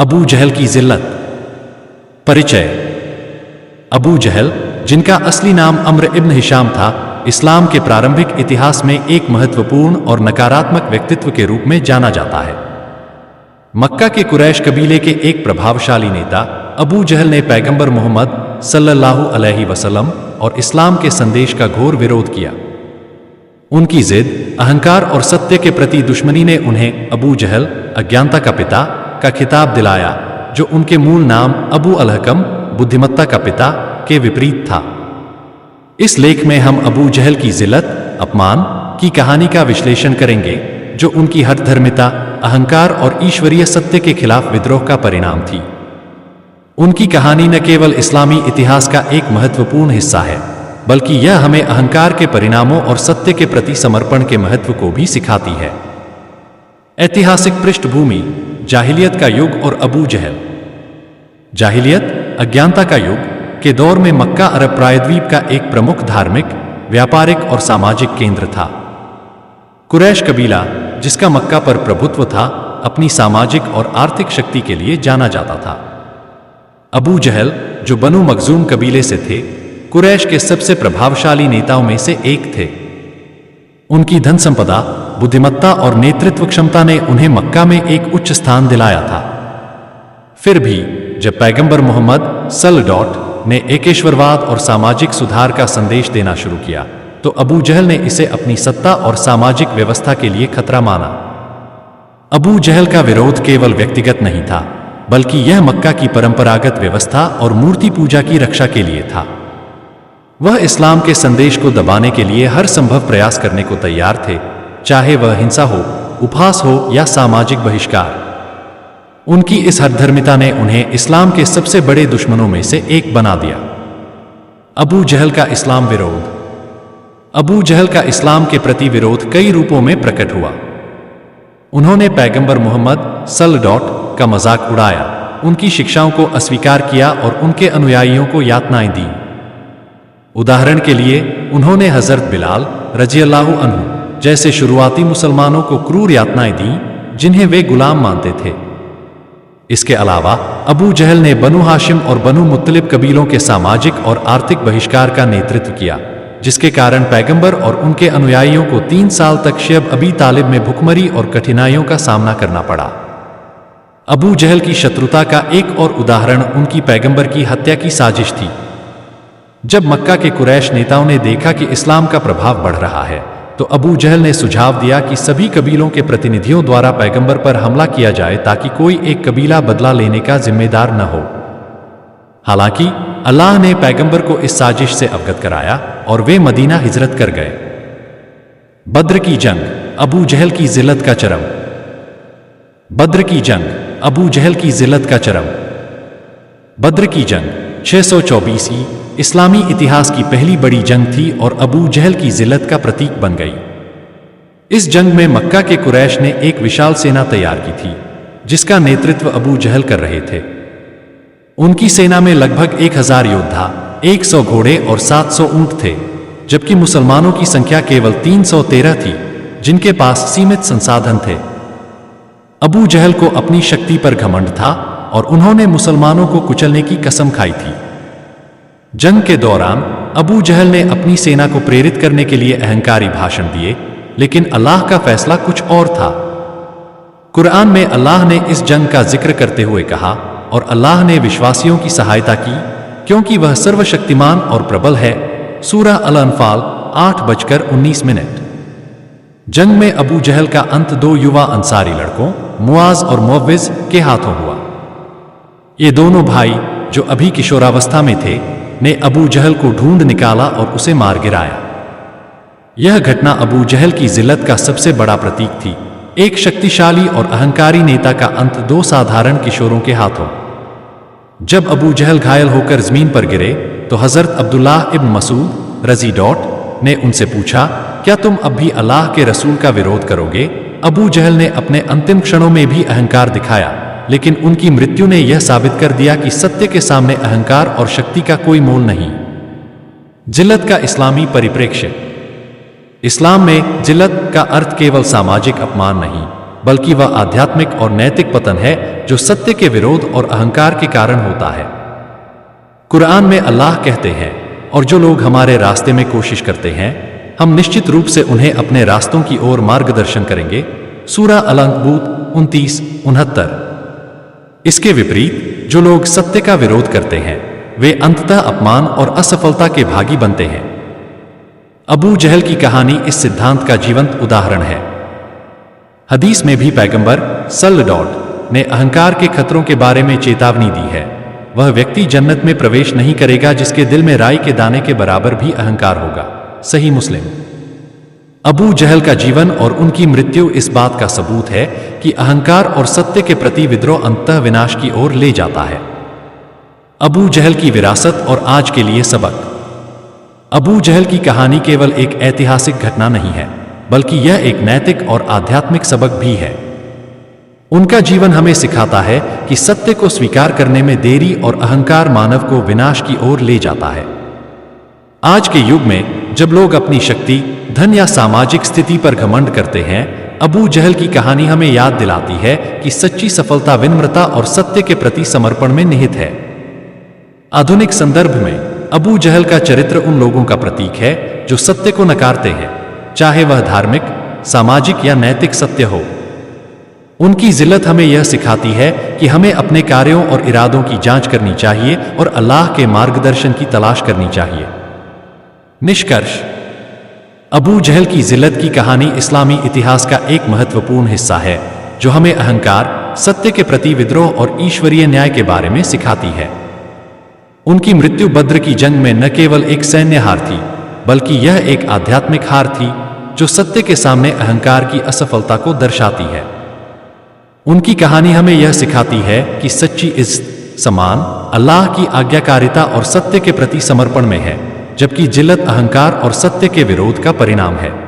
अबू जहल की जिल्लत। परिचय। अबू जहल, जिनका असली नाम अम्र इब्न हिशाम था, इस्लाम के प्रारंभिक इतिहास में एक महत्वपूर्ण और नकारात्मक व्यक्तित्व के रूप में जाना जाता है। मक्का के कुरैश कबीले के एक प्रभावशाली नेता अबू जहल ने पैगंबर मोहम्मद सल्लल्लाहु अलैहि वसल्लम और इस्लाम के संदेश का घोर विरोध किया। उनकी जिद, अहंकार और सत्य के प्रति दुश्मनी ने उन्हें अबू जहल, अज्ञानता का पिता, का खिताब दिलाया, जो उनके मूल नाम अबू अल-हकम, बुद्धिमत्ता का पिता, के विपरीत था। इस लेख में हम अबू जहल की जिल्लत, अपमान की कहानी का विश्लेषण करेंगे, जो उनकी हठधर्मिता, अहंकार और ईश्वरीय सत्य के खिलाफ विद्रोह का परिणाम थी। उनकी कहानी न केवल इस्लामी इतिहास का एक महत्वपूर्ण हिस्सा है, बल्कि यह हमें अहंकार के परिणामों और सत्य के प्रति समर्पण के महत्व को भी सिखाती है। ऐतिहासिक पृष्ठभूमि: जाहिलियत का युग और अबू जहल। जाहिलियत, अज्ञानता का युग के दौर में मक्का अरब प्रायद्वीप का एक प्रमुख धार्मिक, व्यापारिक और सामाजिक केंद्र था। कुरैश कबीला, जिसका मक्का पर प्रभुत्व था, अपनी सामाजिक और आर्थिक शक्ति के लिए जाना जाता था। अबू जहल, जो बनु मखजूम कबीले से थे, कुरैश के सबसे प्रभावशाली नेताओं में से एक थे। उनकी धन संपदा, बुद्धिमत्ता और नेतृत्व क्षमता ने उन्हें मक्का में एक उच्च स्थान दिलाया था। फिर भी जब पैगंबर मोहम्मद सल्लल्लाहु ने एकेश्वरवाद और सामाजिक सुधार का संदेश देना शुरू किया, तो अबू जहल ने इसे अपनी सत्ता और सामाजिक व्यवस्था के लिए खतरा माना। अबू जहल का विरोध केवल व्यक्तिगत नहीं था, बल्कि यह मक्का की परंपरागत व्यवस्था और मूर्ति पूजा की रक्षा के लिए था। वह इस्लाम के संदेश को दबाने के लिए हर संभव प्रयास करने को तैयार थे, चाहे वह हिंसा हो, उपहास हो या सामाजिक बहिष्कार। उनकी इस हठधर्मिता ने उन्हें इस्लाम के सबसे बड़े दुश्मनों में से एक बना दिया। अबू जहल का इस्लाम विरोध। अबू जहल का इस्लाम के प्रति विरोध कई रूपों में प्रकट हुआ। उन्होंने पैगंबर मोहम्मद सल्लल्लाहु का मजाक उड़ाया, उनकी शिक्षाओं को अस्वीकार किया और उनके अनुयायियों को यातनाएं दी। उदाहरण के लिए, उन्होंने हजरत बिलाल रज़ियल्लाहु अन्हु जैसे शुरुआती मुसलमानों को क्रूर यातनाएं दी, जिन्हें वे गुलाम मानते थे। इसके अलावा अबू जहल ने बनु हाशिम और बनु मुत्तलिब कबीलों के सामाजिक और आर्थिक बहिष्कार का नेतृत्व किया, जिसके कारण पैगंबर और उनके अनुयायियों को 3 साल तक शैब अबी तालिब में भुखमरी और कठिनाइयों का सामना करना पड़ा। अबू जहल की शत्रुता का एक और उदाहरण उनकी पैगंबर की हत्या की साजिश थी। जब मक्का के कुरैश नेताओं ने देखा कि इस्लाम का प्रभाव बढ़ रहा है, तो अबू जहल ने सुझाव दिया कि सभी कबीलों के प्रतिनिधियों द्वारा पैगंबर पर हमला किया जाए, ताकि कोई एक कबीला बदला लेने का जिम्मेदार न हो। हालांकि अल्लाह ने पैगंबर को इस साजिश से अवगत कराया और वे मदीना हिजरत कर गए। बद्र की जंग, अबू जहल की जिल्लत का चरम। बद्र की जंग, अबू जहल की जिल्लत का चरम। बद्र की जंग 624 इस्लामी इतिहास की पहली बड़ी जंग थी और अबू जहल की जिल्लत का प्रतीक बन गई। इस जंग में मक्का के कुरैश ने एक विशाल सेना तैयार की थी, जिसका नेतृत्व अबू जहल कर रहे थे। उनकी सेना में लगभग 1000 योद्धा, 100 घोड़े और 700 ऊंट थे, जबकि मुसलमानों की संख्या केवल 313 थी, जिनके पास सीमित संसाधन थे। अबू जहल को अपनी शक्ति पर घमंड था और उन्होंने मुसलमानों को कुचलने की कसम खाई थी। जंग के दौरान अबू जहल ने अपनी सेना को प्रेरित करने के लिए अहंकारी भाषण दिए, लेकिन अल्लाह का फैसला कुछ और था। कुरान में अल्लाह ने इस जंग का जिक्र करते हुए कहा, और अल्लाह ने विश्वासियों की सहायता की, क्योंकि वह सर्वशक्तिमान और प्रबल है। सूरह अल-अनफाल 8:19। जंग में अबू जहल का अंत 2 युवा अंसारी लड़कों, मुआज और मुअव्विज के हाथों हुआ। ये दोनों भाई, जो अभी किशोरावस्था में थे, ने अबू जहल को ढूंढ निकाला और उसे मार गिराया। यह घटना अबू जहल की जिल्लत का सबसे बड़ा प्रतीक थी, एक शक्तिशाली और अहंकारी नेता का अंत 2 साधारण किशोरों के हाथों। जब अबू जहल घायल होकर जमीन पर गिरे, तो हजरत अब्दुल्लाह इब्न मसूद रज़ियल्लाहु ने उनसे पूछा, क्या तुम अब भी अल्लाह के रसूल का विरोध करोगे? अबू जहल ने अपने अंतिम क्षणों में भी अहंकार दिखाया, लेकिन उनकी मृत्यु ने यह साबित कर दिया कि सत्य के सामने अहंकार और शक्ति का कोई मोल नहीं। जिल्लत का इस्लामी परिप्रेक्ष्य। इस्लाम में जिल्लत का अर्थ केवल सामाजिक अपमान नहीं, बल्कि वह आध्यात्मिक और नैतिक पतन है जो सत्य के विरोध और अहंकार के कारण होता है। कुरान में अल्लाह कहते हैं, और जो लोग हमारे रास्ते में कोशिश करते हैं हम निश्चित रूप से उन्हें अपने रास्तों की ओर मार्गदर्शन करेंगे। सूरा अल-अनकबूत 29-69। इसके विपरीत जो लोग सत्य का विरोध करते हैं वे अंततः अपमान और असफलता के भागी बनते हैं। अबू जहल की कहानी इस सिद्धांत का जीवंत उदाहरण है। हदीस में भी पैगंबर सल्लल्लाहु ने अहंकार के खतरों के बारे में चेतावनी दी है। वह व्यक्ति जन्नत में प्रवेश नहीं करेगा जिसके दिल में राई के दाने के बराबर भी अहंकार होगा। सही मुस्लिम। अबू जहल का जीवन और उनकी मृत्यु इस बात का सबूत है कि अहंकार और सत्य के प्रति विद्रोह अंततः विनाश की ओर ले जाता है। अबू जहल की विरासत और आज के लिए सबक। अबू जहल की कहानी केवल एक ऐतिहासिक घटना नहीं है, बल्कि यह एक नैतिक और आध्यात्मिक सबक भी है। उनका जीवन हमें सिखाता है कि सत्य को स्वीकार करने में देरी और अहंकार मानव को विनाश की ओर ले जाता है। आज के युग में जब लोग अपनी शक्ति, धन या सामाजिक स्थिति पर घमंड करते हैं, अबू जहल की कहानी हमें याद दिलाती है कि सच्ची सफलता विनम्रता और सत्य के प्रति समर्पण में निहित है। आधुनिक संदर्भ में अबू जहल का चरित्र उन लोगों का प्रतीक है जो सत्य को नकारते हैं, चाहे वह धार्मिक, सामाजिक या नैतिक सत्य हो। उनकी जिल्लत हमें यह सिखाती है कि हमें अपने कार्यों और इरादों की जांच करनी चाहिए और अल्लाह के मार्गदर्शन की तलाश करनी चाहिए। निष्कर्ष। अबू जहल की जिल्लत की कहानी इस्लामी इतिहास का एक महत्वपूर्ण हिस्सा है जो हमें अहंकार, सत्य के प्रति विद्रोह और ईश्वरीय न्याय के बारे में सिखाती है। उनकी मृत्यु बद्र की जंग में न केवल एक सैन्य हार थी, बल्कि यह एक आध्यात्मिक हार थी जो सत्य के सामने अहंकार की असफलता को दर्शाती है। उनकी कहानी हमें यह सिखाती है कि सच्ची इज्जत, सम्मान अल्लाह की आज्ञाकारिता और सत्य के प्रति समर्पण में है, जबकि जिल्लत अहंकार और सत्य के विरोध का परिणाम है।